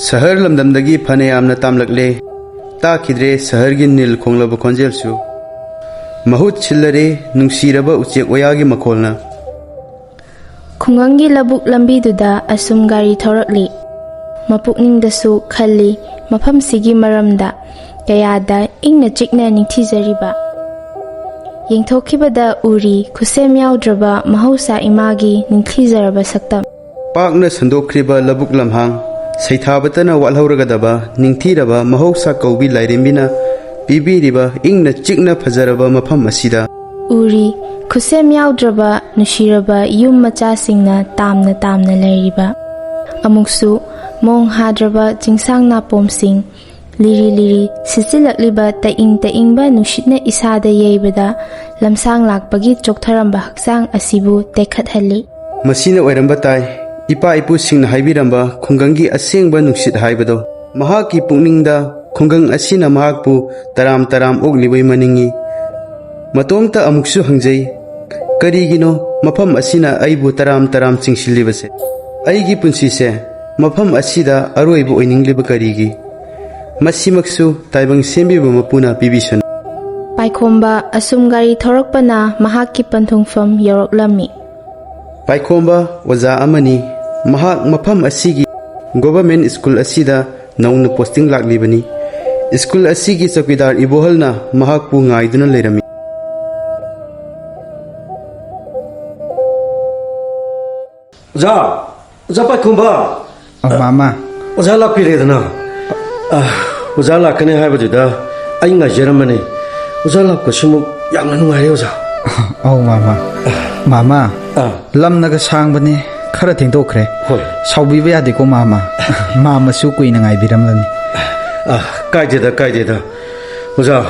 Sahar lamdamdagi phane amna tamlakle ta khidre sahar gi nil khonglaba khonjelsu mahut chillare nungsiraba uchek oyagi makholna Khungangi labuk lambi duda asum gari thorakli mapukning dasu khalli mafam sigi maramda kayada ingna chikna ningthijariba yengthokibada uri khusem yaudraba mahausa imagi ningthijaraba saktam pakna sandokriba labuk lamhang saithabatana walhauragadaba ningthiraba mahausa kaubi lairembina pibiriba ingna chikna phajaraba mafam asida uri khusem yaudraba nushiraba yum macha singna tamna lairiba amuksu mong hadraba jingsang na pomsing liri sisilakliba taing ba nushitna isada yeibada lamsang lakpagi choktharamba haksang asibu tekhathalli masina oiramba tai ipa ipu singna haibiramba khungangi asengba nuksit haibado mahaki pukningda khungang asina mahakpu taram oglibai maningi matomta amuksu hangjai karigino mafam asina aibu taram chingsilibase aigi punsise mafam asida aroibu oiningliba karigi masimaksu taibang sembiba mapuna pibisan Paikhomba asum gari thorakpana mahakki panthungfam yoroklami Paikhomba waza amani mahak mafam asigi government school asida nauna posting laklibani school asigi chakidar ibohalna mahakpu ngaiduna leirami Oza Paikhomba mama Oza lakpiredana Oza lakane haibaduda ai ngajaramani Oza lakpasimu yamna nungaire oza mama lamnaga sangbani khara thengdokre hoi saubiba yadeko mama su kuina ngaibiramlani kaideda Oza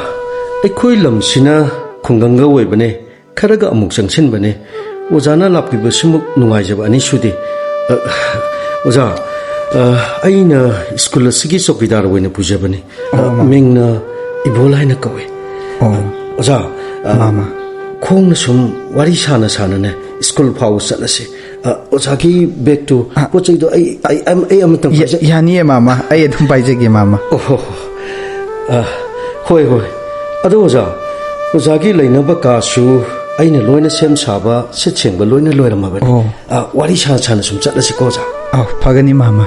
aikhoi lamsina khunganga oibane kharaga amuk changsinbane Ozana lapkibasimu nungaijaba ani sudi Oza aina school asigi chokidar oina pujabani mingna ibola haina kawe Oza mama khongna sum wari sana ne school phau chalase Oza ki back to pochai do ai amatam yani mama ai adum paijege mama hoi ado Oza ki lainaba ka su aina loina sem saba sechengba loina loiramabani wari sana sum chatlasi ko Oza phagani mama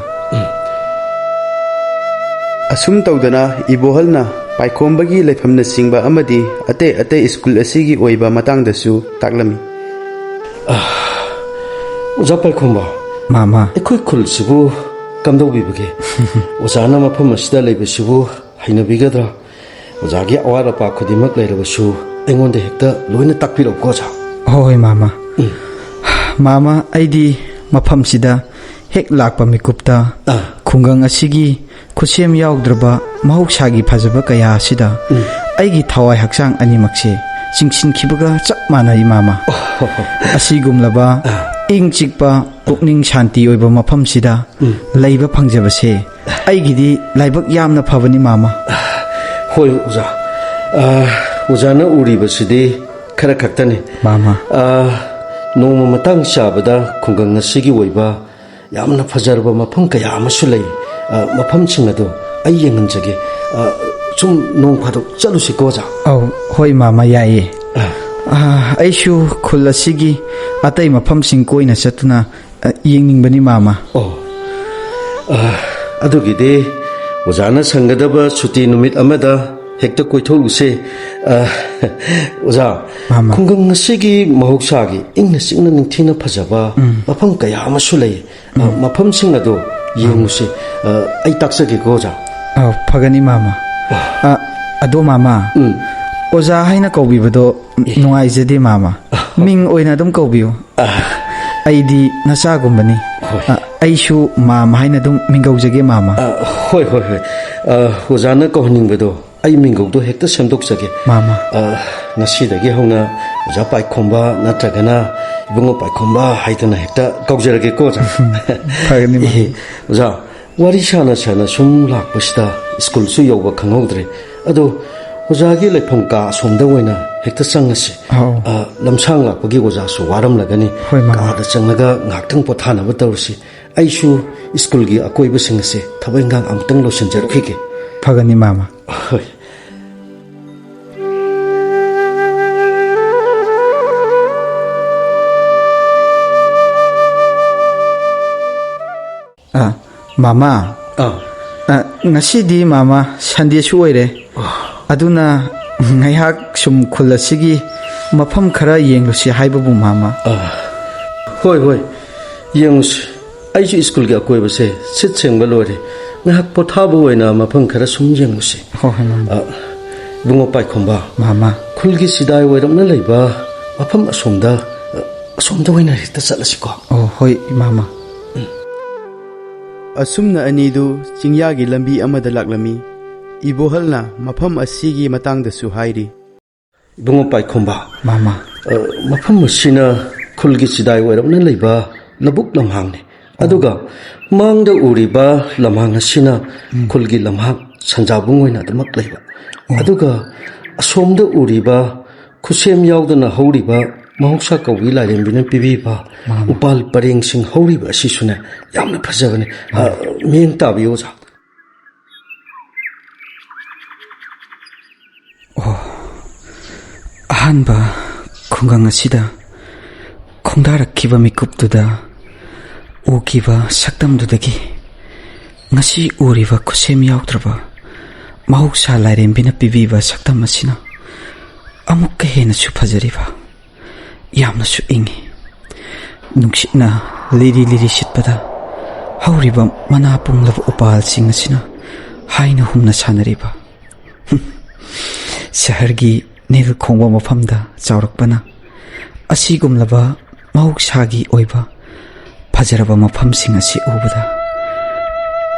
asum tawdana ibohalna Paikhombagi laifamna singba amadi ate school asigi oiba matangdasu taklami Oza Paikhomba mama ekhoi khulsibu kamdobibage Ozana mafam asida leibasibu hainabigadra Ozagi awara pa khudimak leirabasu aingonde hekta loina takpiro ko Oza hoi mama mama aidi mafam sida hek lakpa mikupta khungang asigi khusem yaudrba mahauksagi phajaba kaya asida aigi thawai haksang animakse chingsin khibaga chap manai mama asigumlaba ingchikpa pukning shanti oiba mafam sida leiba phangjabase aigidi laibak yamna phabani mama hoi Ozana uribasidi khara khaktani mama noma matang chabada khungang asigi oiba yamna fajarba mafam kaya amasu lei mafam chingado ai yenganjage sum nong phadok chalusi ko Oza hoi mama yaye aishu khul asigi atai mafam sing koina chatuna yengningbani mama adugide Ozana sangadaba suti numit amada hekta koitholuse Oza khungang asigi mahoksagi ingna singna ningthina phajaba mafam kaya amasu lei mafam singado yenguse ai taksage ko Oza phagani mama ado mama Oza haina kaubibado nungaijade mama ming oina dum kaubiu aidi nacha gumbani aishu mama haina dum mingaujage mama hoi Ozana kohningbado ai mingaudo hekta semdokjage mama nasidagi hona Oza Paikhomba natragana ibungo Paikhomba haidana hekta kaujarage ko Oza phagani Oza wari sana sum lakpasida school su yoba khanghodre ado Ozagi laifam ka somda oina hekta changasi lamsang lakpagi Oza su waram lagani ka da changlaga ngaktang pothanaba tawsi ꯑꯩꯁꯨ ꯁ꯭ꯀꯨꯜꯒꯤ ꯑꯀꯣꯏꯕꯁꯤꯡ ꯑꯁꯤ ꯊꯕꯛ ꯏꯪꯈꯥꯡ ꯑꯃꯨꯛꯇꯪ ꯂꯣꯏꯁꯤꯟꯖꯔꯛꯈꯤꯒꯦ. ꯐꯒꯅꯤ ꯃꯥꯃ. ꯍꯣꯏ. ꯃꯥꯃ. ꯉꯁꯤꯗꯤ ꯃꯥꯃ ꯁꯟꯗꯦꯁꯨ ꯑꯣꯏꯔꯦ. ꯑꯗꯨꯅ ꯉꯥꯏꯍꯥꯛ ꯁꯨꯝ ꯈꯨꯜ ꯑꯁꯤꯒꯤ ꯃꯐꯝ ꯈꯔ ꯌꯦꯡꯂꯨꯁꯤ ꯍꯥꯏꯕꯕꯨ ꯃꯥꯃ. ꯍꯣꯏ ꯍꯣꯏ ꯌꯦꯡꯉꯨꯁꯤ. ꯑꯩꯁꯨ ꯁ꯭ꯀꯨꯜꯒꯤ ꯑꯀꯣꯏꯕꯁꯦ ꯁꯤꯠ ꯁꯦꯡꯕ ꯂꯣꯏꯔꯦ. ꯉꯥꯏꯍꯥꯛ ꯄꯣꯊꯥꯕ ꯑꯣꯏꯅ ꯃꯐꯝ ꯈꯔ ꯁꯨꯝ ꯌꯦꯡꯉꯨꯁꯤ. ꯍꯣꯏ ꯍꯣꯏ ꯃꯥꯃ. ꯏꯕꯨꯡꯉꯣ ꯄꯥꯏꯈꯣꯝꯕ. ꯃꯥꯃ. ꯈꯨꯜꯒꯤ ꯁꯤꯗꯥꯏ ꯑꯣꯏꯔꯞꯅ ꯂꯩꯕ ꯃꯐꯝ ꯑꯁꯣꯝꯗ ꯑꯣꯏꯅ ꯍꯦꯛꯇ ꯆꯠꯂꯁꯤꯀꯣ. ꯍꯣꯏ ꯃꯥꯃ. ꯑꯁꯨꯝꯅ ꯑꯅꯤꯗꯨ ꯆꯤꯡꯌꯥꯒꯤ ꯂꯝꯕꯤ ꯑꯃꯗ ꯂꯥꯛꯂꯝꯃꯤ. ꯏꯕꯣꯍꯜꯅ ꯃꯐꯝ ꯑꯁꯤꯒꯤ ꯃꯇꯥꯡꯗꯁꯨ ꯍꯥꯏꯔꯤ. ꯏꯕꯨꯡꯉꯣ ꯄꯥꯏꯈꯣꯝꯕ. ꯃꯥꯃ. ꯃꯐꯝ ꯑꯁꯤꯅ ꯈꯨꯜꯒꯤ ꯆꯤꯗꯥꯏ ꯑꯣꯏꯔꯞꯅ ꯂꯩꯕ ꯂꯧꯕꯨꯛ ꯂꯝꯍꯥꯡꯅꯤ. ꯑꯗꯨꯒ ꯃꯥꯡꯗ ꯎꯔꯤꯕ ꯂꯝꯍꯥꯡ ꯑꯁꯤꯅ ꯈꯨꯜꯒꯤ ꯂꯝꯍꯥꯡ ꯁꯟꯖꯥꯕꯨꯡ ꯑꯣꯏꯅ ꯑꯗꯨꯃꯛ ꯂꯩꯕ. ꯑꯗꯨꯒ ꯑꯁꯣꯝꯗ ꯎꯔꯤꯕ ꯈꯨꯠꯁꯦꯝ ꯌꯥꯎꯗꯅ ꯍꯧꯔꯤꯕ ꯃꯍꯧꯁꯥ ꯀꯧꯕꯤ ꯂꯥꯏꯔꯦꯝꯕꯤꯅ ꯄꯤꯕꯤꯕ ꯎꯄꯥꯜ ꯄꯔꯦꯡꯁꯤꯡ ꯍꯧꯔꯤꯕ ꯑꯁꯤꯁꯨꯅꯦ ꯌꯥꯝꯅ ꯐꯖꯕꯅꯤ. ꯃꯤꯠꯌꯦꯡ ꯇꯥꯕꯤꯌꯨ ꯑꯣꯖꯥ. ꯑꯍꯥꯟꯕ ꯈꯨꯡꯒꯪ ꯑꯁꯤꯗ ꯈꯣꯡꯗꯥꯔꯛꯈꯤꯕ ꯃꯤꯀꯨꯞꯇꯨꯗ ꯎꯈꯤꯕ ꯁꯛꯇꯝꯗꯨꯗꯒꯤ ꯉꯁꯤ ꯎꯔꯤꯕ ꯈꯨꯠꯁꯦꯝ ꯌꯥꯎꯗ꯭ꯔꯕ ꯃꯍꯧꯁꯥ ꯂꯥꯏꯔꯦꯝꯕꯤꯅ ꯄꯤꯕꯤꯕ ꯁꯛꯇꯝ ꯑꯁꯤꯅ ꯑꯃꯨꯛꯀ ꯍꯦꯟꯅꯁꯨ ꯐꯖꯔꯤꯕ, ꯌꯥꯝꯅꯁꯨ ꯏꯪꯉꯤ. ꯅꯨꯡꯁꯤꯠꯅ ꯂꯤꯔꯤ ꯂꯤꯔꯤ ꯁꯤꯠꯄꯗ ꯍꯧꯔꯤꯕ ꯃꯅꯥ ꯄꯨꯡꯂꯕ ꯎꯄꯥꯜꯁꯤꯡ ꯑꯁꯤꯅ ꯍꯥꯏꯅ ꯍꯨꯝꯅ ꯁꯥꯟꯅꯔꯤꯕ. ꯁꯍꯔꯒꯤ ꯅꯤꯜ ꯈꯣꯡꯕ ꯃꯐꯝꯗ ꯆꯥꯎꯔꯛꯄꯅ ꯑꯁꯤꯒꯨꯝꯂꯕ ꯃꯍꯧꯁꯥꯒꯤ ꯑꯣꯏꯕ ꯐꯖꯔꯕ ꯃꯐꯝꯁꯤꯡ ꯑꯁꯤ ꯎꯕꯗ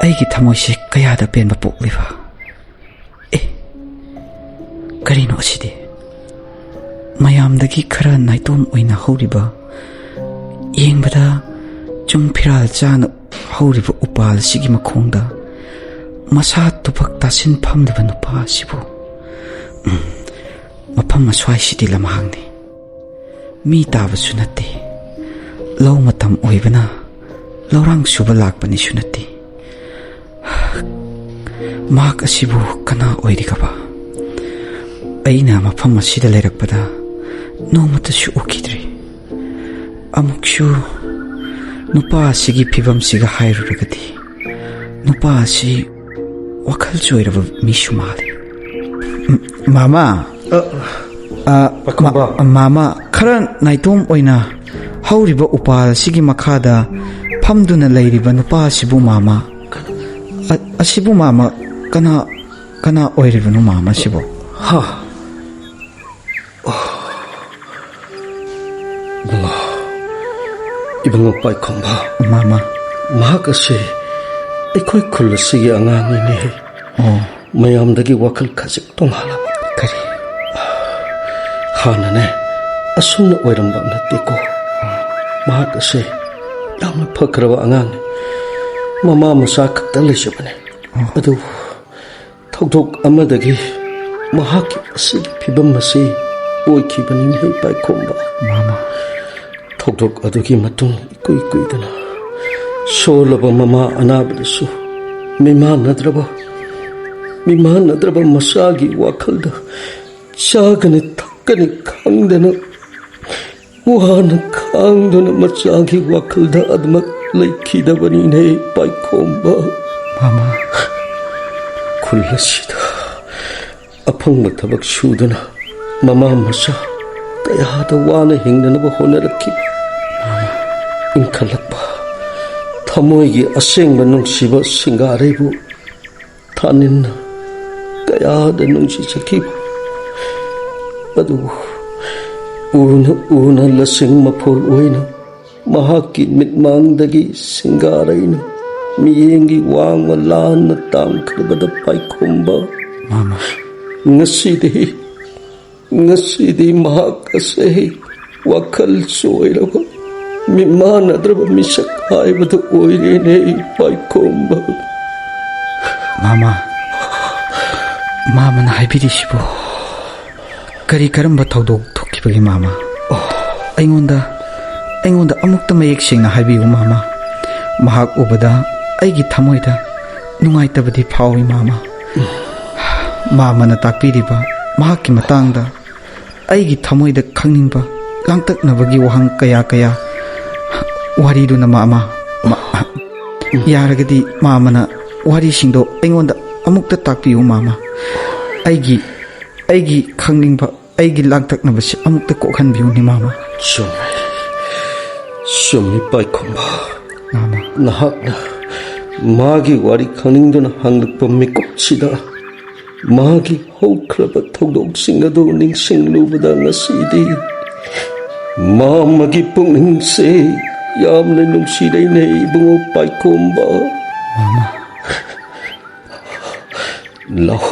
ꯑꯩꯒꯤ ꯊꯃꯣꯏꯁꯤ ꯀꯌꯥꯗ ꯄꯦꯟꯕ ꯄꯣꯛꯂꯤꯕ. ꯀꯔꯤꯅꯣ ꯑꯁꯤꯗꯤ? ꯃꯌꯥꯝꯗꯒꯤ ꯈꯔ ꯅꯥꯏꯇꯣꯝ ꯑꯣꯏꯅ ꯍꯧꯔꯤꯕ, ꯌꯦꯡꯕꯗ ꯆꯨꯡ ꯐꯤꯔꯥꯜ ꯆꯥꯅ ꯍꯧꯔꯤꯕ ꯎꯄꯥꯜ ꯑꯁꯤꯒꯤ ꯃꯈꯣꯡꯗ ꯃꯁꯥ ꯇꯨꯐꯛ ꯇꯥꯁꯤꯟ ꯐꯝꯂꯤꯕ ꯅꯨꯄꯥ ꯑꯁꯤꯕꯨ. ꯃꯐꯝ ꯑꯁ꯭ꯋꯥꯏꯁꯤꯗꯤ ꯂꯝꯍꯥꯡꯅꯤ, ꯃꯤ ꯇꯥꯕꯁꯨ ꯅꯠꯇꯦ. ꯂꯧ ꯃꯇꯝ ꯑꯣꯏꯕꯅ ꯂꯧꯔꯥꯡ ꯁꯨꯕ ꯂꯥꯛꯄꯅꯤꯁꯨ ꯅꯠꯇꯦ. ꯃꯍꯥꯛ ꯑꯁꯤꯕꯨ ꯀꯅꯥ ꯑꯣꯏꯔꯤꯒꯕ? ꯑꯩꯅ ꯃꯐꯝ ꯑꯁꯤꯗ ꯂꯩꯔꯛꯄꯗ ꯅꯣꯡꯃꯇꯁꯨ ꯎꯈꯤꯗ꯭ꯔꯤ. ꯑꯃꯨꯛꯁꯨ ꯅꯨꯄꯥ ꯑꯁꯤꯒꯤ ꯐꯤꯕꯝꯁꯤꯒ ꯍꯥꯏꯔꯨꯔꯒꯗꯤ ꯅꯨꯄꯥ ꯑꯁꯤ ꯋꯥꯈꯜ ꯆꯣꯏꯔꯕ ꯃꯤꯁꯨ ꯃꯥꯜꯂꯤ. ꯃꯥꯃꯥ. ꯃꯥꯃꯥ, ꯈꯔ ꯅꯥꯏꯇꯣꯝ ꯑꯣꯏꯅ ꯍꯧꯔꯤꯕ ꯎꯄꯥꯜ ꯑꯁꯤꯒꯤ ꯃꯈꯥꯗ ꯐꯝꯗꯨꯅ ꯂꯩꯔꯤꯕ ꯅꯨꯄꯥ ꯑꯁꯤꯕꯨ ꯃꯥꯃꯥ, ꯑꯁꯤꯕꯨ ꯃꯥꯃꯥ ꯀꯅꯥ ꯑꯣꯏꯔꯤꯕꯅꯣ ꯃꯥꯃꯥ ꯑꯁꯤꯕꯨ? ꯏꯕꯨꯡꯉꯣ ꯄꯥꯏꯈꯣꯝꯕ. ꯃꯥꯃꯥ. ꯃꯍꯥꯛ ꯑꯁꯤ ꯑꯩꯈꯣꯏ ꯈꯨꯜ ꯑꯁꯤꯒꯤ ꯑꯉꯥꯡꯅꯤꯅꯦ. ꯃꯌꯥꯝꯗꯒꯤ ꯋꯥꯈꯜ ꯈꯖꯤꯛ ꯇꯣꯡꯉꯥꯜꯂꯕ. ꯀꯔꯤ? ꯍꯥꯟꯅꯅꯦ ꯑꯁꯨꯝꯅ ꯑꯣꯏꯔꯝꯕ ꯅꯠꯇꯦꯀꯣ. ꯃꯍꯥꯛ ꯑꯁꯤ ꯌꯥꯝꯅ ꯐꯈ꯭ꯔꯕ ꯑꯉꯥꯡꯅꯤ. ꯃꯃꯥ ꯃꯆꯥ ꯈꯛꯇ ꯂꯩꯖꯕꯅꯦ. ꯑꯗꯨ ꯊꯧꯗꯣꯛ ꯑꯃꯗꯒꯤ ꯃꯍꯥꯛꯀꯤ ꯑꯁꯤꯒꯤ ꯐꯤꯕꯝ ꯑꯁꯤ ꯑꯣꯏꯈꯤꯕꯅꯤꯅꯦ ꯄꯥꯏꯈꯣꯝꯕ. ꯃꯥꯃꯥ. ꯊꯧꯗꯣꯛ ꯑꯗꯨꯒꯤ ꯃꯇꯨꯡ ꯏꯀꯨꯏ ꯀꯨꯏꯗꯅ ꯁꯣꯜꯂꯕ ꯃꯃꯥ ꯑꯅꯥꯕꯗꯁꯨ ꯃꯤꯃꯥꯟꯅꯗ꯭ꯔꯕ ꯃꯆꯥꯒꯤ ꯋꯥꯈꯜꯗ ꯆꯥꯒꯅꯤ ꯊꯛꯀꯅꯤ ꯈꯪꯗꯅ ꯋꯥꯅ ꯈꯥꯡꯗꯨꯅ ꯃꯆꯥꯒꯤ ꯋꯥꯈꯜꯗ ꯑꯗꯨꯃꯛ ꯂꯩꯈꯤꯗꯕꯅꯤꯅꯦ ꯄꯥꯏꯈꯣꯝꯕ. ꯃꯥꯃꯥ. ꯈꯨꯜ ꯑꯁꯤꯗ ꯑꯐꯪꯕ ꯊꯕꯛ ꯁꯨꯗꯨꯅ ꯃꯃꯥ ꯃꯆꯥ ꯀꯌꯥꯗ ꯋꯥꯅ ꯍꯤꯡꯅꯅꯕ ꯍꯣꯠꯅꯔꯛꯈꯤ. ꯏꯟꯈꯠꯂꯛꯄ ꯊꯃꯣꯏꯒꯤ ꯑꯁꯦꯡꯕ ꯅꯨꯡꯁꯤꯕ ꯁꯤꯡꯒꯥꯔꯩꯕꯨ ꯊꯥꯅꯤꯟꯅ ꯀꯌꯥꯗ ꯅꯨꯡꯁꯤꯖꯈꯤꯕ. ꯑꯗꯨꯕꯨ ꯎꯅ ꯂꯁꯤꯡ ꯃꯐꯣꯜ ꯑꯣꯏꯅ ꯃꯍꯥꯛꯀꯤ ꯃꯤꯠꯃꯥꯡꯗꯒꯤ ꯁꯤꯡꯒꯥꯔꯩꯅ ꯃꯤꯠꯌꯦꯡꯒꯤ ꯋꯥꯡꯃ ꯂꯥꯟꯅ ꯇꯥꯡꯈ꯭ꯔꯕꯗ ꯄꯥꯏꯈꯣꯝꯕ. ꯃꯥꯃꯥ. ꯉꯁꯤꯗꯤ ꯃꯍꯥꯛ ꯑꯁꯦ ꯋꯥꯈꯜ ꯆꯣꯏꯔꯕ ꯃꯤꯃꯥꯟꯅꯗ꯭ꯔꯕ ꯃꯤꯁꯛ ꯍꯥꯏꯕꯗꯨ ꯑꯣꯏꯔꯦꯅꯦ ꯄꯥꯏꯈꯣꯝꯕ. ꯃꯥꯃꯥꯅ ꯍꯥꯏꯕꯤꯔꯤꯁꯤꯕꯨ ꯀꯔꯝꯕ ꯊꯧꯗꯣꯛ ꯊꯣꯛꯈꯤꯕꯒꯦ ꯃꯥꯃꯥ? ꯑꯩꯉꯣꯟꯗ ꯑꯃꯨꯛꯇ ꯃꯌꯦꯛ ꯁꯦꯡꯅ ꯍꯥꯏꯕꯤꯌꯨ ꯃꯥꯃꯥ. mahak ubada aigi thamoida nungaitabadi phawi mama mama na takpiriba mahak ki matangda aigi thamoida khangningba langtaknabagi wahang kaya kaya wari du na mama yaragadi mama na wari singdo engonda amukta takpiu mama aigi khangningba aigi langtaknabasi amukta kokhanbiu ni mama Sumi Paikomba mama Nahakna Magi wari khaningduna hanglakpa mikupsida Magi haukraba thogdoksing ado ningsinglubada ngasidi Mamagi pungningse yamna nungsidaine ibungo Paikomba mama Lao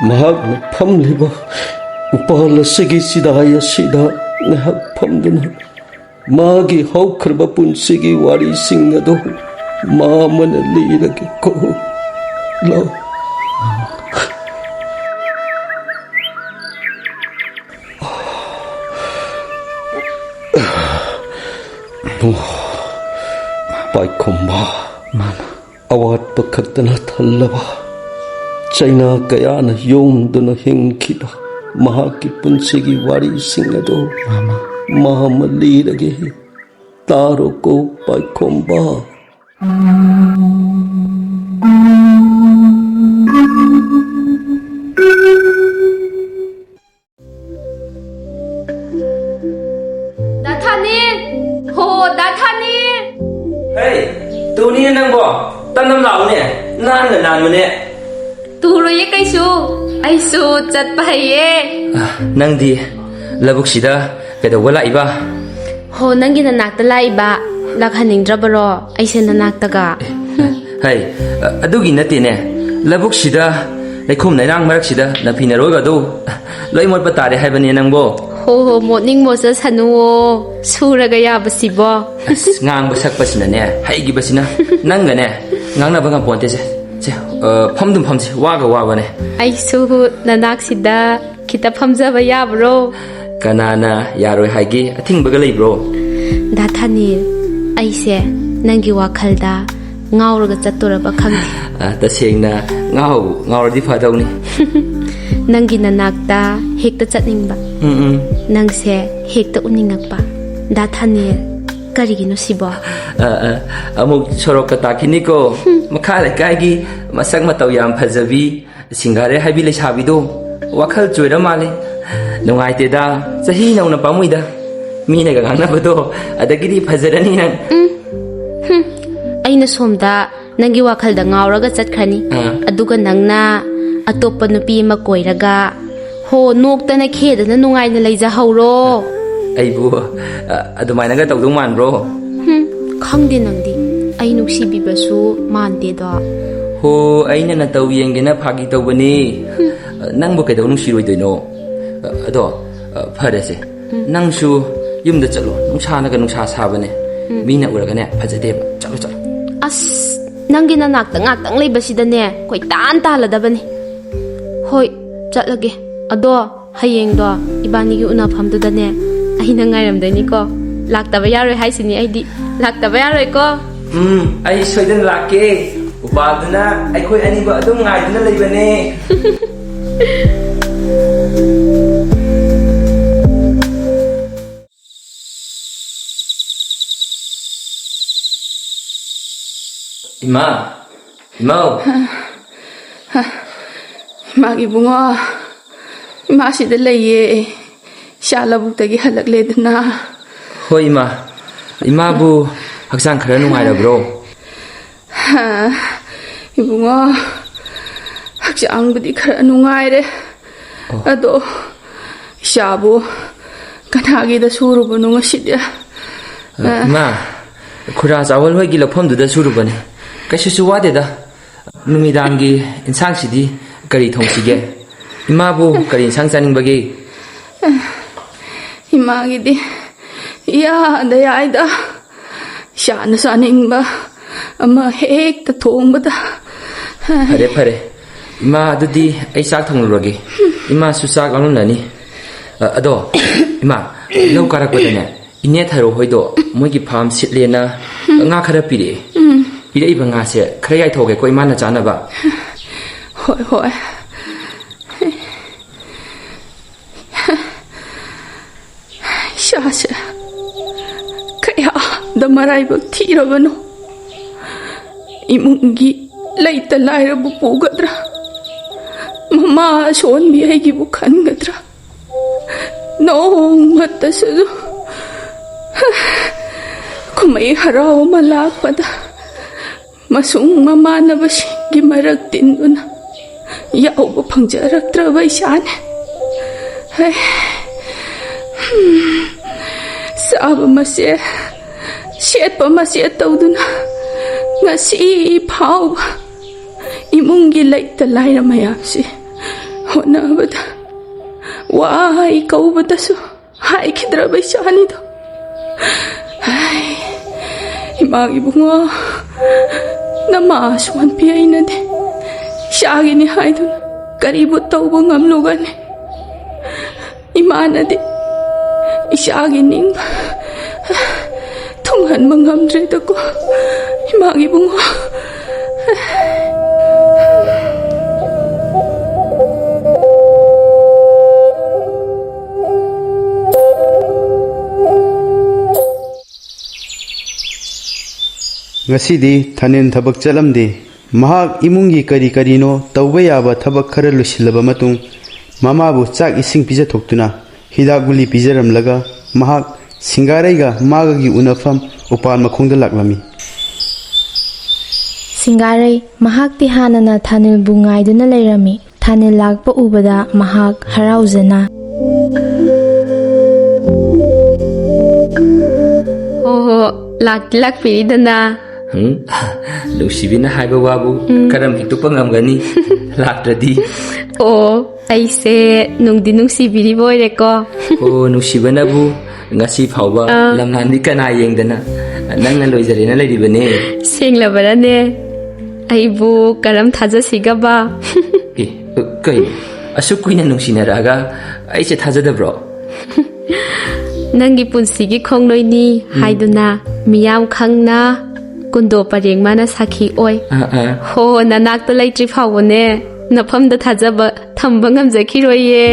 Mahagna phamliba upala sige sidaya sida ngahak phamduna Magi haukraba punsigi wari singado mamana lirage ko Lao Paikomba mama awat pakhatna thallaba China kayana yomduna hingkida mahaki punsigi wari singado mama mama lirage taro ko Paikomba Dathanin! Ho, Dathanin! Hey, tu ni nang bo, tan nam lao ne, nan mo ne. Turo ye kaisu, aisu chatpa haye. Nang di labuk sida kada wala iba. Ho nangi nanakta laiba, lakhaningdrabaro, aise nanaktaga. Hey, adugi nati ne. Labuk sida laikhum nairang marak sida napina roga do. Loi mot patare haibani nang bo. Ho morning mo sa sanuo, suraga yabasibo. Ngang basak pasina ne, haigi basina. Nang ga ne, ngang na banga ponte se. Se, phamdum phamsi waga ne. Aisu nanaksida kita phamjaba yabro. Kanana yaroi haigi athing baga lei bro. Dathanin, aise nangi wakhalda ngauraga chaturaba khangdi. Tasengna ngau di phadawni. Nangi nanakta hekta chatningba. Nangse hekta uningakpa. Dathanin, karigino sibo. Amuk sorok takini ko makhala kaigi masak matau yam phajabi singare haibi le sabido wakhal choira male nungai te da sahi nauna pamuida mine ga ngana bado adagiri phajarani nang aina somda nangi wakhalda ngauraga chatkhani aduga nangna atoppa nupi ma koiraga ho noktana khedana nungaina leija hawro aibu adumaina ga tawdung man bro khangde nangdi ai nuksibibasu mande do ho aina na taw yengena phagi tawbani nangbo kedau nungsiroi doino ado pharese nangsu yumda chalo nungsa na ga nungsa sabane mina uraga ne phajade chalo as nangi nanakta ngaktang leibasidane koi tan taladabani hoi chatlage ado hayeng do ibani gi unafamdudane aina ngairamdani ko laktaba yaroi haisini aidi laktaba yaroi ko ai soidan lakke upaduna ai khoi ani ba adum ngaiduna leibane Imau Magi bunga Masida laye Shalabutagi halakledna hoi ima bu haksang khara nungairabro Ibunga Haksang budi khara nungaire Ado Shabu Kanagi da surubu nunga sidya ima khura chawal hoi gi lafam du da surubane kaisi su wade da numidangi insang sidi kari thongsige ima bu kari insang chaning bagi Imagi di Ya da yaida Shana saningba Ama hek ta thongbada Pare ima adudi ai chak thonglurage ima su chak angunani ado ima lau karak badane ꯏꯅꯦ ꯊꯥꯔꯣ ꯍꯣꯏꯗꯣ ꯃꯣꯏꯒꯤ farm ꯁꯤꯠꯂꯦꯅ ꯉꯥ ꯈꯔ ꯄꯤꯔꯛꯑꯦ ꯄꯤꯔꯛꯏꯕ ꯉꯥꯁꯦ ꯈꯔ ꯌꯥꯏꯊꯣꯛꯒꯦꯀꯣ ꯏꯃꯥꯅ ꯆꯥꯅꯕ ꯍꯣꯏ ꯍꯣꯏ ꯏꯁꯥꯁꯦ ꯀꯌꯥꯗ ꯃꯔꯥꯏꯕꯛ ꯊꯤꯔꯕꯅꯣ ꯏꯃꯨꯡꯒꯤ ꯂꯩꯇ ꯂꯥꯏꯔꯕꯨ ꯄꯨꯒꯗ꯭ꯔꯥ ꯃꯃꯥ ꯑꯁꯣꯟꯕꯤ ꯑꯩꯒꯤꯕꯨ ꯈꯟꯒꯗ꯭ꯔꯥ ꯅꯣꯡꯃꯇꯁꯨ ꯀꯨꯝꯍꯩ ꯍꯔꯥꯎ ꯑꯃ ꯂꯥꯛꯄꯗ ꯃꯁꯨꯡ ꯃꯃꯥꯟꯅꯕꯁꯤꯡꯒꯤ ꯃꯔꯛ ꯇꯤꯟꯗꯨꯅ ꯌꯥꯎꯕ ꯐꯪꯖꯔꯛꯇ꯭ꯔꯕ ꯏꯁꯥꯅꯦ ꯆꯥꯕ ꯃꯆꯦꯠ ꯁꯦꯠꯄ ꯃꯆꯦꯠ ꯇꯧꯗꯨꯅ ngasi ꯐꯥꯎꯕ ꯏꯃꯨꯡꯒꯤ ꯂꯩꯇ ꯂꯥꯏꯔ ꯃꯌꯥꯝꯁꯤ ꯍꯣꯠꯅꯕꯗ ꯋꯥꯏ ꯀꯧꯕꯗꯁꯨ ꯍꯥꯏꯈꯤꯗ꯭ꯔꯕ ꯏꯆꯥꯅꯤꯗꯣ 이마 이봉아 나마 수원 비어 있는데 샤기니 하이든 까리부터 우봉 암로가네 이마나데 샤기니 통한 멍함드레다고 이마 이봉아 ngasi thanen thabak chalamde mahak imungi kari karino tawba yaba thabak khara lusilaba matung mama bu chak ising pija thoktuna hidak guli pijaram laga mahak singaraiga magagi unafam upan makhongda laklami Singarai mahak ti hanana thanil bungai duna leirami thanil lakpa ubada mahak harauzana lak piridana Lusibina haiba wabu karam hiktupa ngamgani lakradi aise nungdi nungsibiri boireko nungsibana bu ngasi phauba lamnandi kana yengdana nangna loijarena leiribane senglabarane aibu karam thaja sigaba kai asuk kuina nungsinaraga aise thajadabro nangi punsigi khongloini haiduna miyam khangna kundo pareng mana sakhi oi ho nanak to laitri phawone nafamda thajaba thamba ngamjakhiroye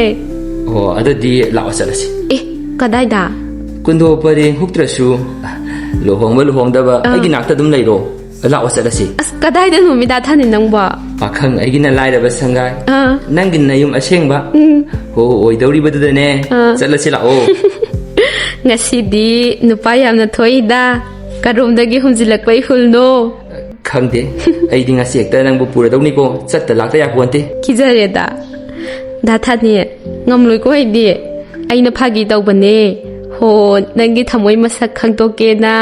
adadi lawa salasi kadai da kundo pareng huktrasu lohongdaba aigi nakta dum leiro lawa salasi kadai da numida thanin nangba pakhang aigi na lairaba sangai nangin nayum asengba oidoribadudane salasi lao ngasidi nupa yamna thoida karomdagi humjilakpai hulno khangde aidi ngasi ekta nangbu puradawni ko chatta lakta yakwante kijareda dathani ngamloi ko haidi aina phagi tawbane ho nangi thamoi masak khangtoke na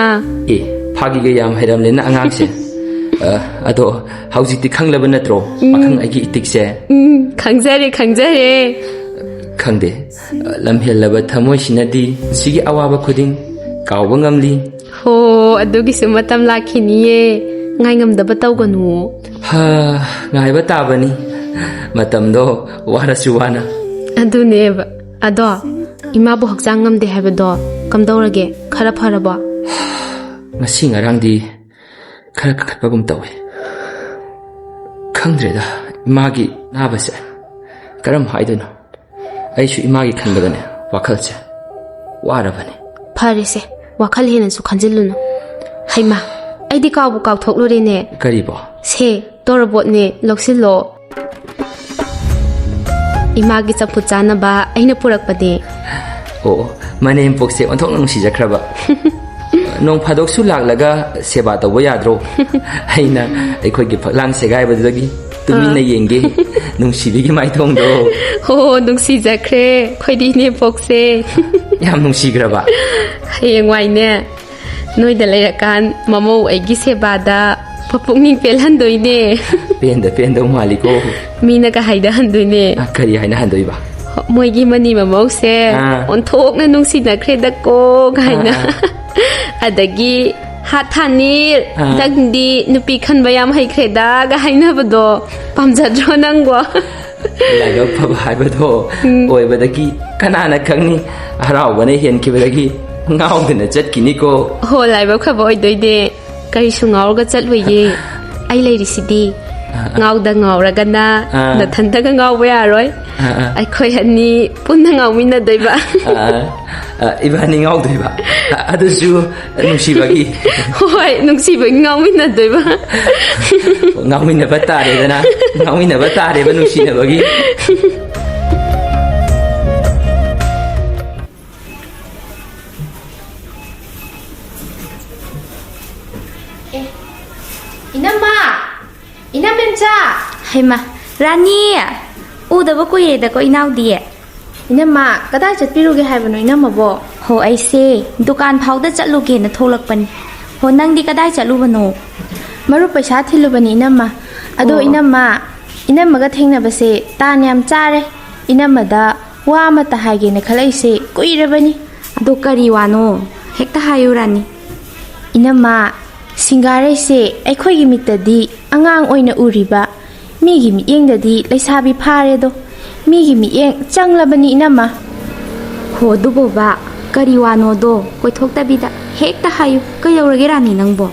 phagi ge yam hairamlena angangse ado haujiti khanglaba natro pakhang aigi itikse khangjare khangde lamhelaba thamoi sinadi sigi awaba khuding kawba ngamli ho adugi sumatam lakhiniye ngai ngamdaba tawganu ngaiba tabani matamdo warasu wana aduneba ado imabu hakjang ngamde habado kamdawrage khara pharaba ngasi ngarangdi khara kakhatpagum tawe khangdreda imagi nabase karam haiduno aishu imagi khanbadane wakhalche warabane pharise wakhal henasu khanjilluno haima aidi kawbu kawthoklurene karibo se torobot ne loksillo imagi chapu chana ba aina purakpade manem pokse onthok nang sijakraba nong phadok su laklaga seba tawba yadro aina aikoi gi phaklang segai badagi tumina yenge nungsibigi maithongdo nungsi jakre khoidi ne pokse yam nungsigraba hayengwai ne noida leirakan mamo aigi sebada papukning pelhandoine penda maliko mina ka haida handoine kari haina handoiba moigi mani mamose onthokna nungsi nakre da ko gaina adagi hathanir dagdi nupi khanba yam haikreda ga haina bado pamjadro nangwa laiba phaba haibado oibadagi kanana khangni haraubane henkibadagi ꯉꯥꯎꯗꯅ ꯆꯠꯈꯤꯅꯤꯀꯣ ꯍꯣ ꯂꯥꯏꯕꯛ ꯐꯕ ꯑꯣꯏꯗꯣꯏꯅꯦ ꯀꯔꯤꯁꯨ ꯉꯥꯎꯔꯒ ꯆꯠꯂꯣꯏꯌꯦ ꯑꯩ ꯂꯩꯔꯤꯁꯤꯗꯤ ꯉꯥꯎꯗ ꯉꯥꯎꯔꯒꯅ ꯅꯊꯟꯇꯒ ꯉꯥꯎꯕ ꯌꯥꯔꯣꯏ ꯑꯩꯈꯣꯏ ꯑꯅꯤ ꯄꯨꯟꯅ ꯉꯥꯎꯃꯤꯟꯅꯗꯣꯏꯕ 이반이 ngau도iba 아두수 누시바기 ꯍꯣꯏ ꯅꯨꯡꯁꯤꯕꯒꯤ ꯉꯥꯎꯃꯤꯟꯅꯗꯣꯏꯕ ngauminaba taredana ngauminaba tareba nusinabagi 이남memcha ꯍꯩꯃ ꯔꯥꯅꯤ ꯎꯗꯕ ꯀꯨꯏꯔꯦꯗꯀꯣ ꯏꯅꯥꯎꯗꯤ 이남마 कदाई चटपिरुगे हाइबनो इनामबो ꯍꯣ ꯑꯩꯁꯦ ꯗꯨꯀꯥꯟ ꯐꯥꯎꯗ ꯆꯠꯂꯨꯒꯦꯅ ꯊꯣꯛꯂꯛꯄꯅꯤ ꯍꯣ ꯅꯪꯗꯤ ꯀꯗꯥꯏ ꯆꯠꯂꯨꯕꯅꯣ मरु पैसा थिलुबनी इनाम्मा अदो इनाम्मा इनाम्मगा थेंनबसे तान याम चारे इनाम्मदा वा अमता हाइगेने खलैसे कुइरबनी ꯑꯗꯣ ꯀꯔꯤ ꯋꯥꯅꯣ ꯍꯦꯛꯇ ꯍꯥꯏꯌꯨ ꯔꯥꯅꯤ इनाम्मा सिंगारेसे अखोइगी मित्तदी अंगांग ओइना उरिबा मीगी मियेंगददी लैसाबी फारेदो मीगी मियेंग चंगलबनी इनाम्मा ꯍꯣ ꯑꯗꯨꯕꯣꯕ ꯀꯔꯤ ꯋꯥꯅꯣꯗꯣ ꯀꯣꯏꯊꯣꯛꯇꯕꯤꯗ ꯍꯦꯛꯇ ꯍꯥꯏꯌꯨ ꯀꯩꯗꯧꯔꯒꯦ ꯔꯥꯅꯤ ꯅꯪꯕꯣ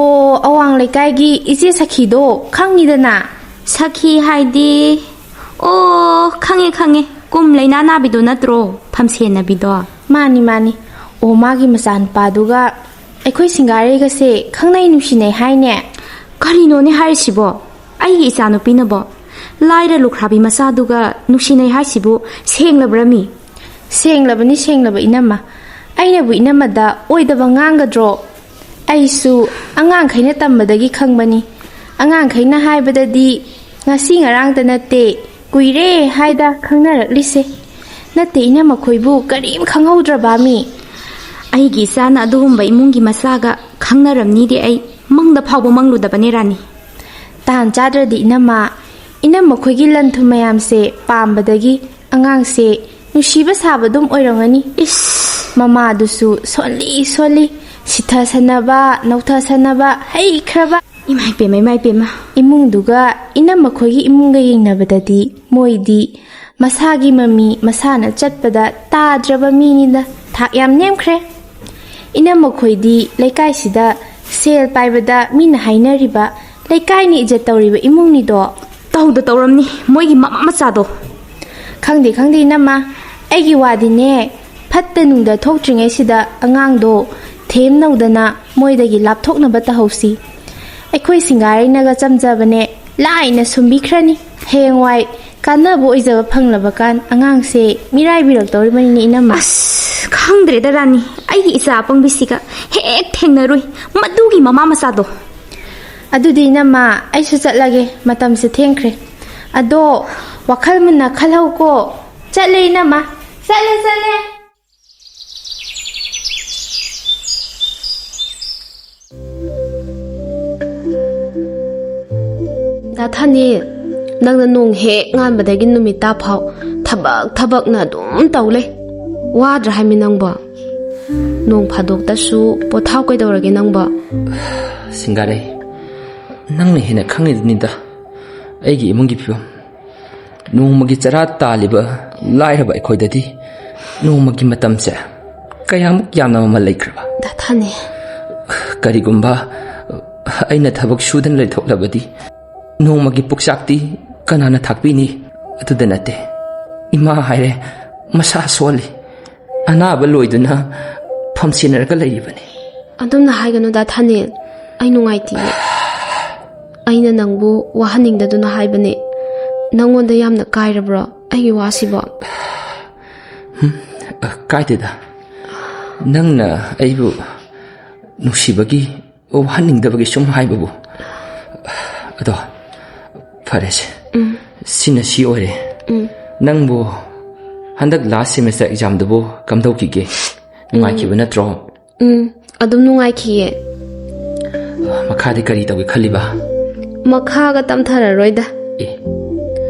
ओ अवांग लेकाइगी इचे सखीदो खंगिदना ꯁꯈꯤ ꯍꯥꯏꯗꯤ ꯑꯣ ꯈꯪꯉꯦ ꯈꯪꯉꯦ ꯀꯨꯝ ꯂꯩꯅꯥ ꯅꯥꯕꯤꯗꯣ ꯅꯠꯇ꯭ꯔꯣ ꯐꯝꯁꯦꯟꯅꯕꯤꯗꯣ मानी मानी ओ मागी मसान पादुगा अखोइ सिंगारेगसे खंनाई नुसिनै हाइने ꯀꯔꯤꯅꯣꯅꯦ ꯍꯥꯏꯔꯤꯁꯤꯕꯣ ꯑꯩꯒꯤ ꯏꯆꯥꯅꯨꯄꯤꯅꯕꯣ ꯂꯥꯏꯔ ꯂꯨꯈ꯭ꯔꯥꯕꯤ ꯃꯆꯥꯗꯨꯒ ꯅꯨꯡꯁꯤꯅꯩ ꯍꯥꯏꯁꯤꯕꯨ ꯁꯦꯡꯂꯕ꯭ꯔꯃꯤ सेंगलबनी सेंगलब इनाम्मा अइनबु इनाम्मदा ओइदबा ngangadro अइसु अंगांखैना तम्बदगी खंगबनी अंगांखैना हाइबददी ngasi ngarangda natte कुइरे हाइदा खंगनरक्लिसे नते इनाम्मा खोइबु करीम खंगौद्रबा मी ꯑꯩꯒꯤ ꯏꯆꯥꯅ ꯑꯗꯨꯒꯨꯝꯕ ꯏꯃꯨꯡꯒꯤ ꯃꯆꯥꯒ ꯈꯪꯅꯔꯝꯅꯤꯗꯤ ꯑꯩ ꯃꯪꯗ ꯐꯥꯎꯕ ꯃꯪꯂꯨꯗꯕꯅꯦ ꯔꯥꯅꯤ तान चाद्रदी इनाम्मा खोइगी लंथु मयामसे पाम्बदगी अंगांगसे नुसीबा साबदुम ओइरंगनी इस ममादुसु सोली सिथा सनबा नौथा सनबा हैख्रबा इमाइ पेमा इमुंगदुगा इनाम्मा खोइगी इमुंगा येंगनबददी मोइदी मसागी ममी मसाना चटपदा ताद्रबा मीनिदा थाक याम नेमख्रे इनाम्मा खोइदी लेकाइसिदा सेल पाइबदा मीना हाइनरिबा लेकाइनि इज्जत तौरिबा इमुंगनिदो ꯇꯧꯗ ꯇꯧꯔꯝꯅꯤ ꯃꯣꯏꯒꯤ ꯃꯃꯥ ꯃꯆꯥꯗꯣ खंदे इनाम्मा ꯑꯩꯒꯤ ꯋꯥꯗꯤꯅꯦ ꯐꯠꯇ ꯅꯨꯡꯗ ꯊꯣꯛꯇ꯭ꯔꯤꯉꯩꯁꯤꯗ ꯑꯉꯥꯡꯗꯣ ꯊꯦꯝ ꯅꯧꯗꯅ ꯃꯣꯏꯗꯒꯤ ꯂꯥꯞꯊꯣꯛꯅꯕ ꯇꯧꯍꯧꯁꯤ ꯑꯩꯈꯣꯏ ꯁꯤꯡꯒꯥꯔꯩꯅꯒ ꯆꯝꯖꯕꯅꯦ ꯂꯥꯏꯅ ꯁꯨꯝꯕꯤꯈ꯭ꯔꯅꯤ ꯍꯌꯦꯡꯋꯥꯏ ꯀꯥꯟꯅꯕ ꯑꯣꯏꯖꯕ ꯐꯪꯂꯕ ꯀꯥꯟ ꯑꯉꯥꯡꯁꯦ ꯃꯤꯔꯥꯏꯕꯤꯔꯛꯇꯧꯔꯤꯕꯅꯤꯅꯦ इनाम्मा ꯑꯁ ꯈꯪꯗ꯭ꯔꯦꯗ ꯔꯥꯅꯤ ꯑꯩꯒꯤ ꯏꯆꯥ ꯑꯄꯪꯕꯤꯁꯤꯒ ꯍꯦꯛ ꯊꯦꯡꯅꯔꯨꯏ ꯃꯗꯨꯒꯤ ꯃꯃꯥ ꯃꯆꯥꯗꯣ ꯑꯗꯨꯗꯤ इनाम्मा ꯑꯩꯁꯨ ꯆꯠꯂꯒꯦ ꯃꯇꯝꯁꯦ ꯊꯦꯡꯈ꯭ꯔꯦ ꯑꯗꯣ ꯋꯥꯈꯜ ꯃꯨꯟꯅ ꯈꯜꯍꯧꯀꯣ ꯆꯠꯂꯦ इनाम्मा चले ꯅꯥꯊꯅꯦ ꯅꯪꯅ ꯅꯣꯡ ꯍꯦꯛ ꯉꯥꯟꯕꯗꯒꯤ ꯅꯨꯃꯤꯠ ꯇꯥ ꯐꯥꯎ ꯊꯕꯛꯅ ꯑꯗꯨꯝ ꯇꯧ ꯂꯩ ꯋꯥꯗ꯭ꯔꯥ ꯍꯥꯏꯃꯤ ꯅꯪꯕꯣ ꯅꯣꯡ ꯐꯥꯗꯣꯛꯇꯁꯨ ꯄꯣꯊꯥꯎ ꯀꯩꯗꯧꯔꯒꯦ ꯅꯪꯕꯣ ꯁꯤꯡꯒꯥꯔꯩ ꯅꯪꯅ ꯍꯦꯟꯅ ꯈꯪꯉꯤꯗꯨꯅꯤꯗ ꯑꯩꯒꯤ ꯏꯃꯨꯡꯒꯤ ꯐꯤꯕꯝ ꯅꯣꯡꯃꯒꯤ ꯆꯔꯥ ꯇꯥꯜꯂꯤꯕ ꯂꯥꯏꯔꯕ ꯑꯩꯈꯣꯏꯗꯗꯤ ꯅꯣꯡꯃꯒꯤ ꯃꯇꯝꯁꯦ ꯀꯌꯥꯃꯨꯛ ꯌꯥꯝꯅ ꯃꯃꯜ ꯂꯩꯈ꯭ꯔꯕ ꯅꯥꯊꯅꯦ ꯀꯔꯤꯒꯨꯝꯕ ꯑꯩꯅ ꯊꯕꯛ ꯁꯨꯗꯅ ꯂꯩꯊꯣꯛꯂꯕꯗꯤ ꯅꯣꯡꯃꯒꯤ ꯄꯨꯛꯆꯥꯛꯇꯤ ꯀꯅꯥꯅ ꯊꯥꯛꯄꯤꯅꯤ ꯑꯗꯨꯗ ꯅꯠꯇꯦ ꯏꯃꯥ ꯍꯥꯏꯔꯦ ꯃꯁꯥ ꯁꯣꯜꯂꯤ ꯑꯅꯥꯕ ꯂꯣꯏꯗꯨꯅ ꯐꯝꯁꯦꯟꯅꯔꯒ ꯂꯩꯔꯤꯕꯅꯤ ꯑꯗꯨꯝꯅ ꯍꯥꯏꯒꯅꯨ ꯗꯥꯊꯅꯦ ꯑꯩ ꯅꯨꯡꯉꯥꯏꯇꯤꯌꯦ ꯑꯩꯅ ꯅꯪꯕꯨ ꯋꯥꯍꯟꯅꯤꯡꯗꯗꯨꯅ ꯍꯥꯏꯕꯅꯦ ꯅꯪꯉꯣꯟꯗ ꯌꯥꯝꯅ ꯀꯥꯏꯔꯕ꯭ꯔꯣ ꯑꯩꯒꯤ ꯋꯥꯁꯤꯕꯣ ꯀꯥꯏꯗꯦꯗ ꯅꯪꯅ ꯑꯩꯕꯨ ꯅꯨꯡꯁꯤꯕꯒꯤ ꯋꯥꯍꯟꯅꯤꯡꯗꯕꯒꯤ ꯁꯨꯝ ꯍꯥꯏꯕꯕꯨ ꯑꯗꯣ ꯐꯔꯦꯁꯦ ꯁꯤꯅ ꯁꯤ ꯑꯣꯏꯔꯦ ꯅꯪꯕꯨ ꯍꯟꯗꯛ ꯂꯥꯁ ꯁꯦꯃꯤꯁꯇꯔ ꯑꯦꯛꯖꯥꯝꯗꯨꯕꯨ ꯀꯝꯗꯧꯈꯤꯒꯦ ꯅꯨꯡꯉꯥꯏꯈꯤꯕ ꯅꯠꯇ꯭ꯔꯣ ꯑꯗꯨꯝ ꯅꯨꯡꯉꯥꯏꯈꯤꯌꯦ ꯃꯈꯥꯗꯤ ꯀꯔꯤ ꯇꯧꯒꯦ ꯈꯜꯂꯤꯕ ꯃꯈꯥꯒ ꯇꯝꯊꯔꯔꯣꯏꯗ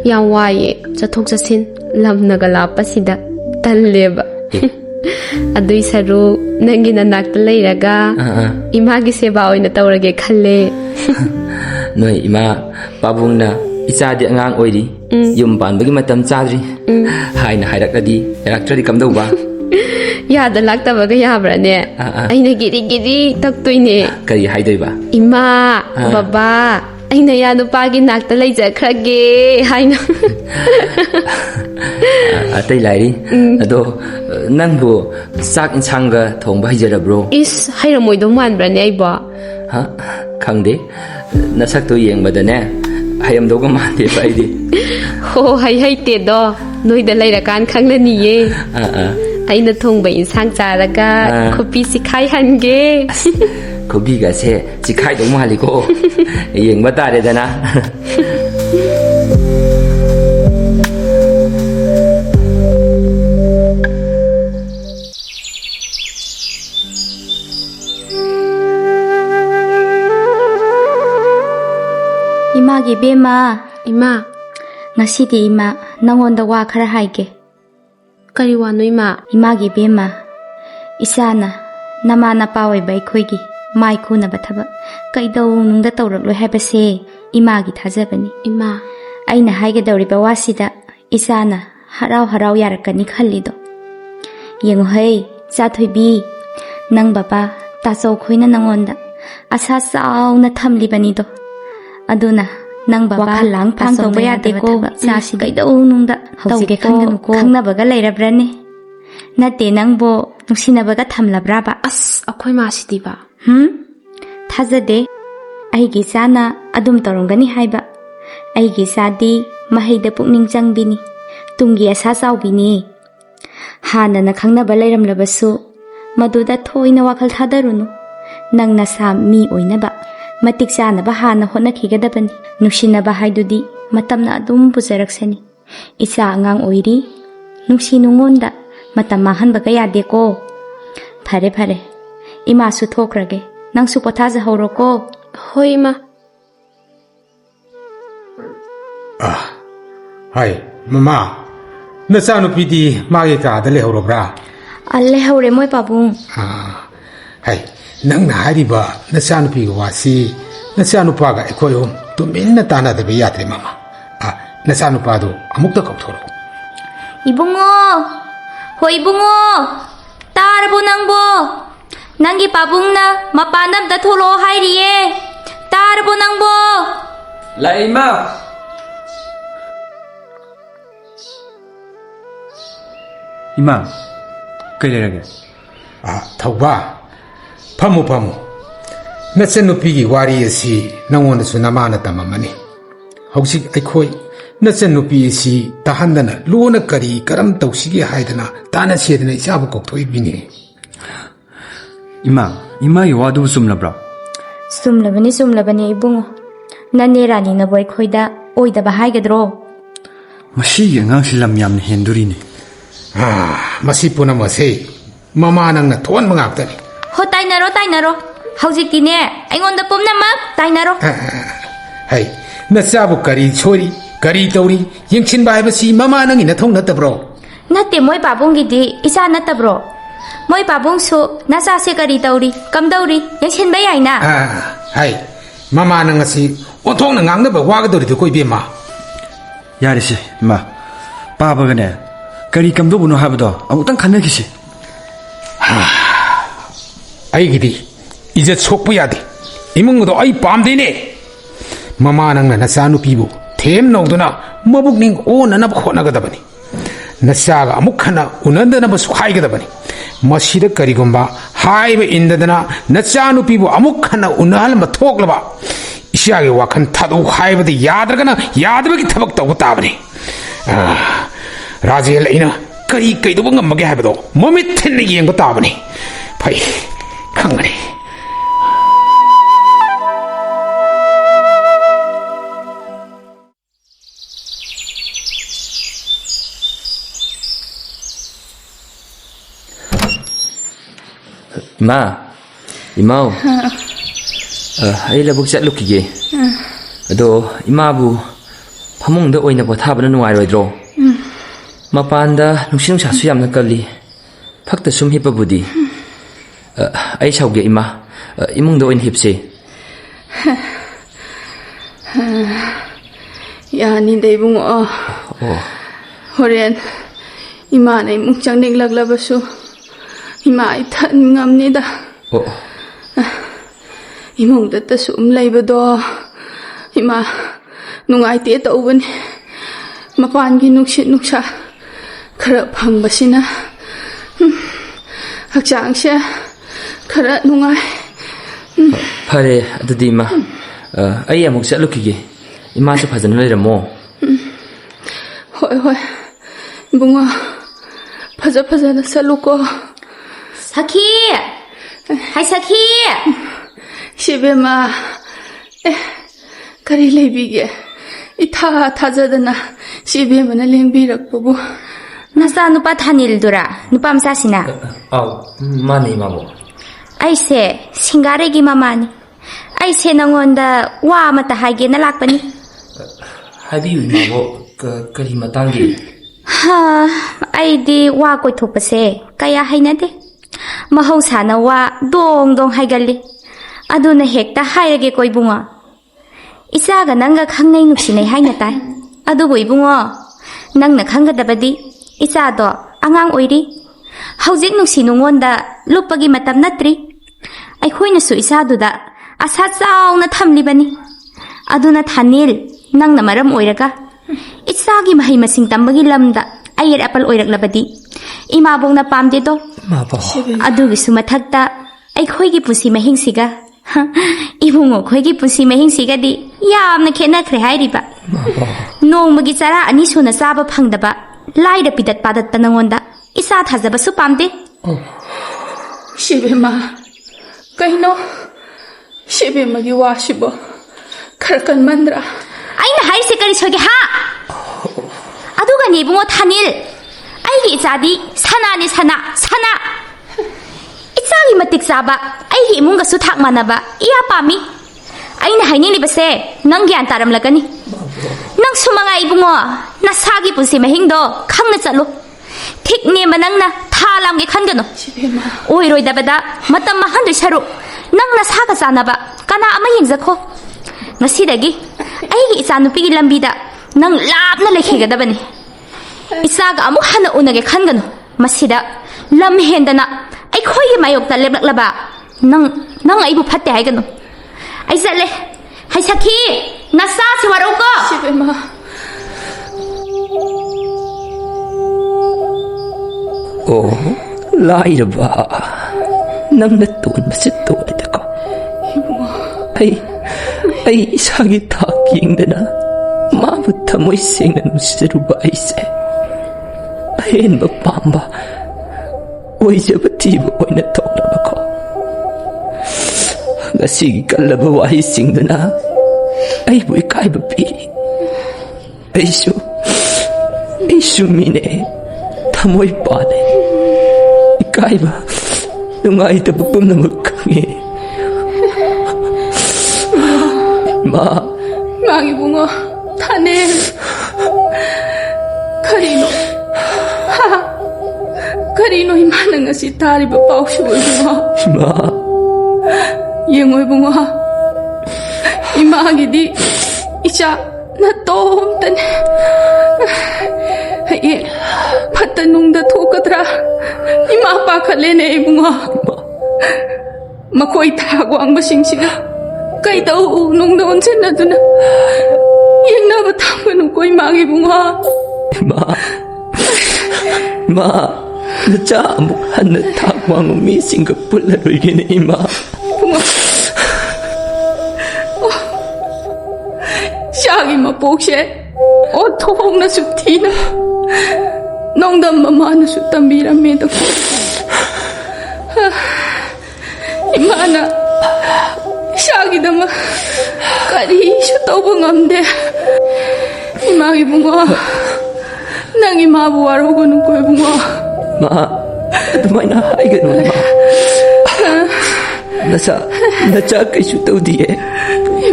ꯌꯥꯝ ꯋꯥꯏꯌꯦ ꯆꯠꯊꯣꯛ ꯆꯠꯁꯤꯟ ꯂꯝꯅꯒ ꯂꯥꯞꯄꯁꯤꯗ ꯇꯜꯂꯦꯕ ꯑꯗꯨꯏ ꯁꯔꯨꯛ ꯅꯪꯒꯤ ꯅꯅꯥꯛꯇ ꯂꯩꯔꯒ ꯏꯃꯥꯒꯤ ꯁꯦꯕꯥ ꯑꯣꯏꯅ ꯇꯧꯔꯒꯦ ꯈꯜꯂꯦ ꯅꯣꯏ ꯏꯃꯥ ꯄꯥꯕꯨꯡꯅ ꯏꯆꯥꯗꯤ ꯑꯉꯥꯡ ꯑꯣꯏꯔꯤ ꯌꯨꯝ ꯄꯥꯟꯕꯒꯤ ꯃꯇꯝ ꯆꯥꯗ꯭ꯔꯤ ꯍꯥꯏꯅ ꯍꯥꯏꯔꯛꯂꯗꯤ ꯌꯥꯔꯛꯇ꯭ꯔꯗꯤ ꯀꯝꯗꯧꯕ ꯌꯥꯗ ꯂꯥꯛꯇꯕꯒ ꯌꯥꯕ꯭ꯔꯥꯅꯦ ꯑꯩꯅ ꯒꯤꯔꯤ ꯒꯤꯔꯤ ꯇꯛꯇꯣꯏꯅꯦ ꯀꯔꯤ ꯍꯥꯏꯗꯣꯏꯕ ꯏꯃꯥ ꯕꯕꯥ ꯑꯩꯅ ꯌꯥ ꯅꯨꯄꯥꯒꯤ ꯅꯥꯛꯇ ꯂꯩꯖꯈ꯭ꯔꯒꯦ ꯍꯥꯏꯅ ꯑꯇꯩ ꯂꯥꯏꯔꯤ ꯑꯗꯣ ꯅꯪꯕꯨ ꯆꯥꯛ ꯏꯟꯁꯥꯡꯒ ꯊꯣꯡꯕ ꯍꯩꯖꯔꯕ꯭ꯔꯣ ꯏꯁ ꯍꯩꯔꯝꯃꯣꯏꯗꯧ ꯃꯥꯟꯕ꯭ꯔꯥꯅꯦ ꯑꯩꯕꯣ ꯍꯥ ꯈꯪꯗꯦ ꯅꯁꯛꯇꯣ ꯌꯦꯡꯕꯗꯅꯦ ꯍꯩꯔꯝꯗꯧꯒ ꯃꯥꯟꯗꯦꯕ ꯑꯩꯗꯤ ꯍꯣ ꯍꯩꯇꯦꯗꯣ ꯅꯣꯏꯗ ꯂꯩꯔꯀꯥꯟ ꯈꯪꯂꯅꯤꯌേ ꯑꯩꯅ ꯊꯣꯡꯕ ꯏꯟꯁꯥꯡ ꯆꯥꯔꯒ ꯈꯨꯄꯤ ꯆꯤꯈꯥꯏꯍꯟꯒꯦ ꯈꯨꯕꯤꯒꯁꯦ ꯆꯤꯈꯥꯏꯗꯧ ꯃꯥꯜꯂꯤꯀꯣ ꯌꯦꯡꯕ ꯇꯥꯔꯦꯗꯅ 이마기 베마 이마 ngасidi ima nangonda wa khara haige ꯀꯔꯤ ꯋꯥꯅꯣ ꯏꯃꯥ imagi bema isana nama na pawai bai khoigi mai khunaba thaba kaidau nungda tawrakloi haibase imagi thajabani ꯏꯃꯥ aina haige dawriba wasida isana harau harau yarakani khallido yengo hei chathoibi nang baba tasau khoina nangonda asa sauna thamlibani do aduna nang baba lang phang tongba yade ko chasi kaidau nungda hauge khanganu ko khangnabaga leirabrane nate nangbo nuksinabaga thamlabraba ꯑꯁ ꯑꯩꯈꯣꯏ ꯃꯥꯁꯤꯗꯤꯕ thajade aigi sana adum torongani haiba aigi sadi maheida pukning changbini tungi asa chawbini hana na khangnaba leiramlabasu maduda thoina wakhal thadarunu nangna sa mi oinaba matik chanaba hana hona khigadabani nuksinaba haidudi matamna adum pujaraksani isa angang oiri nungsi nungonda matam mahanbaga yade ko phare phare ima su thokrage nangsu pothaja horo ko ꯍꯣꯏ ꯏꯃꯥ hai mama nachanupi magi kaada lehorobra alle hore moi pabung hai nangna hariba nachanupi wasi nachanupaga ekoyom tuminna tana de yatre mama nachanupa do amukta kauthoro ibungo hoi ibungo tarbo nangbo nangi pabungna mapanam da tholo hairiye tarbo nangbo ꯂꯥꯛꯏꯃꯥ 이마 ꯀꯩ ꯂꯩꯔꯒꯦ thauba phamu phamu nachanupi gi wari asi nangon su namana tamamani hausik aikoi nachanupi asi tahandana lona kari karam tawsige haidana tana sedana isabu kokthoi bini 이마의 와도 숨라브라 sumlabani ibungo nane rani na boy khoida oidaba haigadro 마시기 ꯉꯥꯡꯁꯤ ꯂꯝ ꯌꯥꯝꯅ ꯍꯦꯟꯗꯣꯔꯤꯅꯤ masi punamase mama nangna thon mangaktani ho tainaro haujikine aingonda pumnamak tainaro hai nachabu kari chori kari tauri yengchin bai basi mama nangi na thong natabro natte moi babungi di isa natabro moi babung su nacha se kari tauri kamdauri yengchin bai aina hai mama nangasi othong na ngang na ba wagadori de koi bema 야리시 마 빠바가네 그리 감도부노 하버도 아무튼 칸나기시 aigidi ija chokpu yade imungdo ai pamdeine mama nangna nachanupi bu them noduna mabuk ning onana khona gadabani nachaga amuk khana unandana ba sukhai gadabani masida karigomba haiba indadana nachanupi bu amuk khana unal ma thoklaba ishage wakhan thadu haibadi yadragana yadbagi thabak taw tabani rajel ina kari kaiduba ngamage haibado momit thin yengba tabani phai khangani 이마우 ꯑꯩ ꯂꯧꯕꯨꯛ ꯆꯠꯂꯨꯈꯤꯒꯦ ꯑꯗꯣ ꯏꯃꯥꯕꯨ ꯐꯃꯨꯡꯗ ꯑꯣꯏꯅ ꯄꯣꯊꯥꯕꯅ ꯅꯨꯡꯉꯥꯏꯔꯣꯏꯗ꯭ꯔꯣ ꯃꯄꯥꯟꯗ ꯅꯨꯡꯁꯤꯠ ꯅꯨꯡꯁꯥꯁꯨ ꯌꯥꯝꯅ ꯀꯜꯂꯤ ꯐꯛꯇ ꯁꯨꯝ ꯍꯤꯞꯄꯕꯨꯗꯤ ꯑꯩ ꯁꯥꯎꯒꯦ ꯏꯃꯥ ꯏꯃꯨꯡꯗ ꯑꯣꯏꯅ ꯍꯤꯞꯁꯦ ꯌꯥꯅꯤꯗ ꯏꯕꯨꯡꯉꯣ ꯍꯣꯔꯦꯟ ꯏꯃꯥꯅ ꯏꯃꯨꯡ ꯆꯪꯅꯤꯡꯂꯛꯂꯕꯁꯨ Ima ithan ngamnida. Oh, Imungda ta sum leibado. Ima nungaite taubani. Mapangi nuksit nuksa khara phangbasina. Hakchangse khara nungai. fare adudi ima ai amuk chatlukige ima su phajana leiramo Hoi hoi. Bunga faja na saluko. Sakhi! Hai Sakhi! Shibema. Kari leibige. Itha thajadana shibema na lengbirakpabu. Nasa nupa Thanil dura, nupa msasina. aw mani mamo Aise, Singaregi mamani. Aise nangonda wa mata haige na lakpani. habiyu mamo kari matangi Ha, aidi wa koi thopase kaya hainade. Mahausana wa dong dong haigalli. Aduna hekta hairage koi bunga. Isaga nanga khangnai nuksinai haina tai. Adubu ibungo, nangna khangadabadi isado angang oiri. Haujik nuksi nungonda lupagi matam natri. Aikhoina su isaduda asa chauna thamlibani. Aduna Thanil nangna maram oiraga. Isagi mahai masing tambagi lamda ayir apal oiraklabadi. Imabongna pamde do. mabo Adugi su mathakta aikhoigi pusi mahingsiga. Ibungo khoigi pusi mahingsiga di yamna khenakhre hairiba. Nongmagi chara ani suna chaba phangdaba laida pidat padat panangonda isa thajaba su pamde. Shibema. Kaino. Shibema gi washibo. Kharakan mandra. Aina haise kari soge ha. Aduga ni bungo Thanil. Aigi ichadi sana ni sana. Ichagi matik chaba aigi imunga su thak manaba iya pami. Aina haini libase nang gyan taram lagani. Nang sumanga ibungo nasagi pusi mahingdo khangna chalu. Thik ne manangna thalam ge khangano. Shibema. Oiroi dabada matam mahandu sharu nang nasaga chanaba kana ama yengjakho. Ngasidagi aigi ichanupigi lambida nang lapna lekhigadabani. Isaga amu hana unage khangano. Masida lam hendana aikhoyi mayokta leblaklaba nang aibu phatte haigano. Ai jale hai Sakhi nasa si waroko. Shibema. oh lairaba namna ton basit to adako ai isagi taking dana mabu thamoi sengna nusiruba aise ahen ba pamba oijaba tiba oina tokrabako ngasigi kallaba wahi singdana ai bui kaiba piri aisu mine thamoi pane ikaiba nungaitaba pumnamak khange ma Magi bungo. Thanil. Karino. Ha. Karino imana ngasi tariba paushibo bungo. ma Yengoy bungo. Imagi di isya na tomtan. Haye patanungda thokadra. Ima pa khalene bungo. Makoy tagwang basingsiga. Kay tau nungda onsen na duna. Yang na batang ko imagi bungo. ma nacha amuk hanna takwang mi singapore la rugine ima Bungo. Shagi mapokse. O thong na sutina. Nongdam mama na sutambira medo. Imana. Shagi dama. Kari sutaubo ngamde. Imagi bungo. Nang imabu warogo nuko bungo. ma adumaina haigano ma nacha kaisu taudiye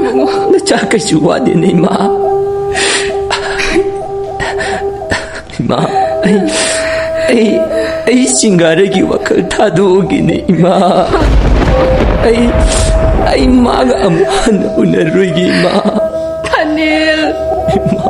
Bungo. nacha kaisu wade ne ma ai singaragi wakal thadogi ne ima ai maga am hana unarugi ma Thanil. ma